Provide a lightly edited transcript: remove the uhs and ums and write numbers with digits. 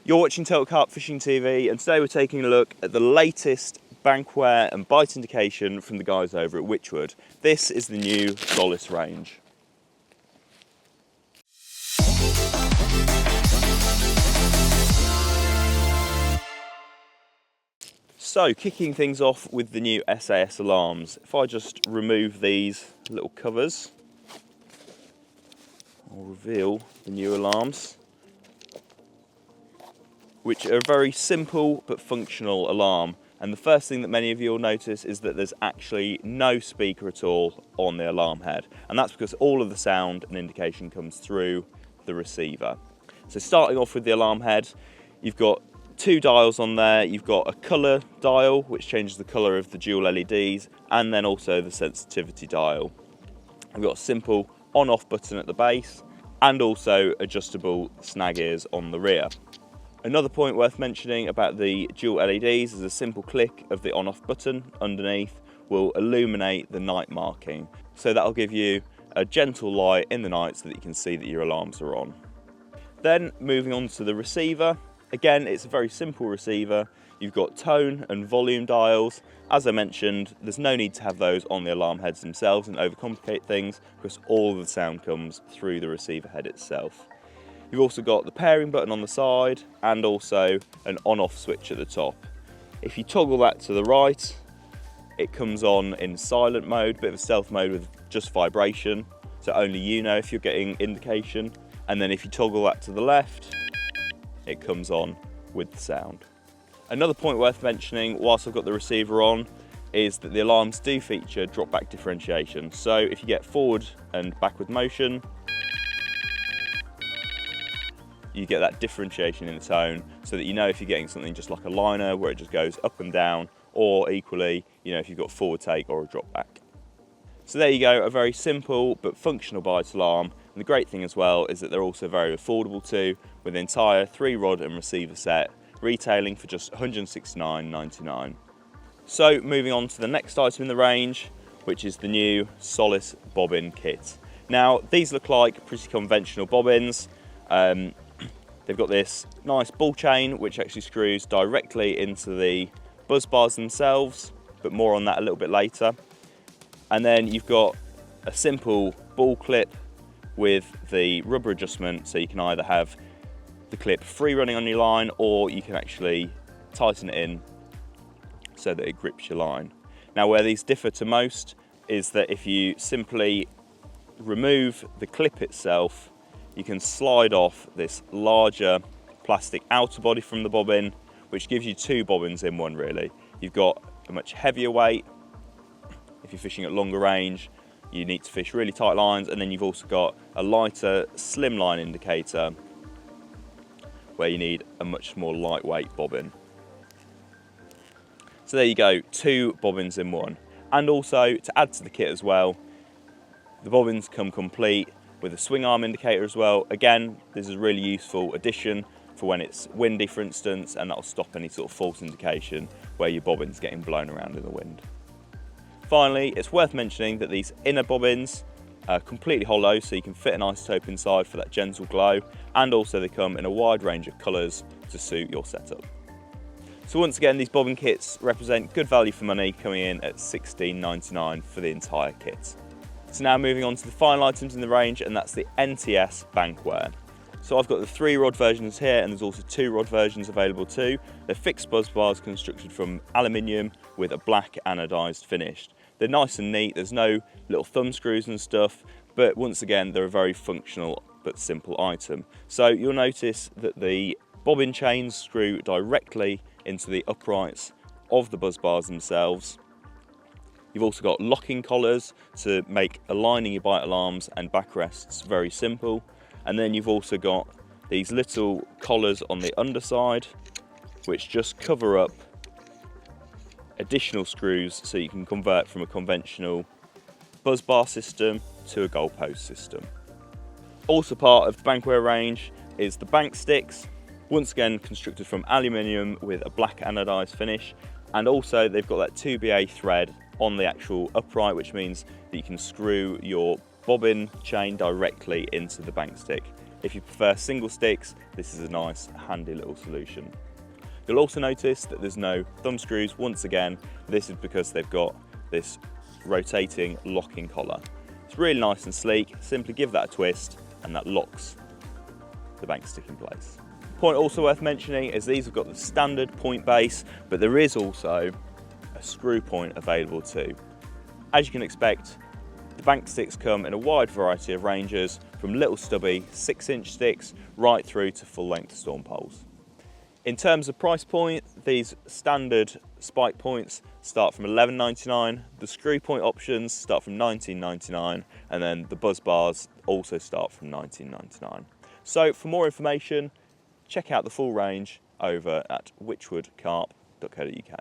You're watching Total Carp Fishing TV, and today we're taking a look at the latest bankware and bite indication from the guys over at Wychwood. This is the new Solace range. So, kicking things off with the new SAS alarms. If I just remove these little covers, I'll reveal the new alarms, which are a very simple but functional alarm. And the first thing that many of you will notice is that there's actually no speaker at all on the alarm head. And that's because all of the sound and indication comes through the receiver. So starting off with the alarm head, you've got two dials on there. You've got a colour dial, which changes the colour of the dual LEDs, and then also the sensitivity dial. We've got a simple on-off button at the base, and also adjustable snag ears on the rear. Another point worth mentioning about the dual LEDs is a simple click of the on-off button underneath will illuminate the night marking. So that'll give you a gentle light in the night so that you can see that your alarms are on. Then moving on to the receiver. Again, it's a very simple receiver. You've got tone and volume dials. As I mentioned, there's no need to have those on the alarm heads themselves and overcomplicate things because all of the sound comes through the receiver head itself. You've also got the pairing button on the side and also an on-off switch at the top. If you toggle that to the right, it comes on in silent mode, bit of a stealth mode with just vibration, so only you know if you're getting indication. And then if you toggle that to the left, it comes on with the sound. Another point worth mentioning whilst I've got the receiver on is that the alarms do feature drop back differentiation. So if you get forward and backward motion, you get that differentiation in the tone so that you know if you're getting something just like a liner where it just goes up and down, or equally, you know, if you've got forward take or a drop back. So there you go, a very simple but functional bite alarm. And the great thing as well is that they're also very affordable too, with the entire 3-rod and receiver set retailing for just $169.99. So moving on to the next item in the range, which is the new Solace bobbin kit. Now these look like pretty conventional bobbins. They've got this nice ball chain which actually screws directly into the buzz bars themselves, but more on that a little bit later. And then you've got a simple ball clip with the rubber adjustment, so you can either have the clip free running on your line or you can actually tighten it in so that it grips your line. Now where these differ to most is that if you simply remove the clip itself, you can slide off this larger plastic outer body from the bobbin, which gives you two bobbins in one really. You've got a much heavier weight. If you're fishing at longer range, you need to fish really tight lines, and then you've also got a lighter slim line indicator where you need a much more lightweight bobbin. So there you go, two bobbins in one. And also to add to the kit as well, the bobbins come complete with a swing arm indicator as well. Again, this is a really useful addition for when it's windy, for instance, and that'll stop any sort of false indication where your bobbin's getting blown around in the wind. Finally, it's worth mentioning that these inner bobbins are completely hollow, so you can fit an isotope inside for that gentle glow, and also they come in a wide range of colours to suit your setup. So once again, these bobbin kits represent good value for money, coming in at $16.99 for the entire kit. So now moving on to the final items in the range, and that's the NTS bankware. So I've got the 3-rod versions here, and there's also 2-rod versions available too. They're fixed buzz bars constructed from aluminium with a black anodised finish. They're nice and neat, there's no little thumb screws and stuff, but once again, they're a very functional but simple item. So you'll notice that the bobbin chains screw directly into the uprights of the buzz bars themselves. You've also got locking collars to make aligning your bite alarms and backrests very simple. And then you've also got these little collars on the underside, which just cover up additional screws so you can convert from a conventional buzz bar system to a goalpost system. Also part of the bankware range is the bank sticks, once again constructed from aluminium with a black anodised finish, and also they've got that 2BA thread on the actual upright, which means that you can screw your bobbin chain directly into the bank stick. If you prefer single sticks, this is a nice, handy little solution. You'll also notice that there's no thumb screws. Once again, this is because they've got this rotating locking collar. It's really nice and sleek. Simply give that a twist and that locks the bank stick in place. Point also worth mentioning is these have got the standard point base, but there is also a screw point available too. As you can expect, the bank sticks come in a wide variety of ranges, from little stubby 6-inch sticks right through to full length storm poles. In terms of price point, these standard spike points start from $11.99, the screw point options start from $19.99, and then the buzz bars also start from $19.99. So for more information, check out the full range over at wychwoodcarp.co.uk.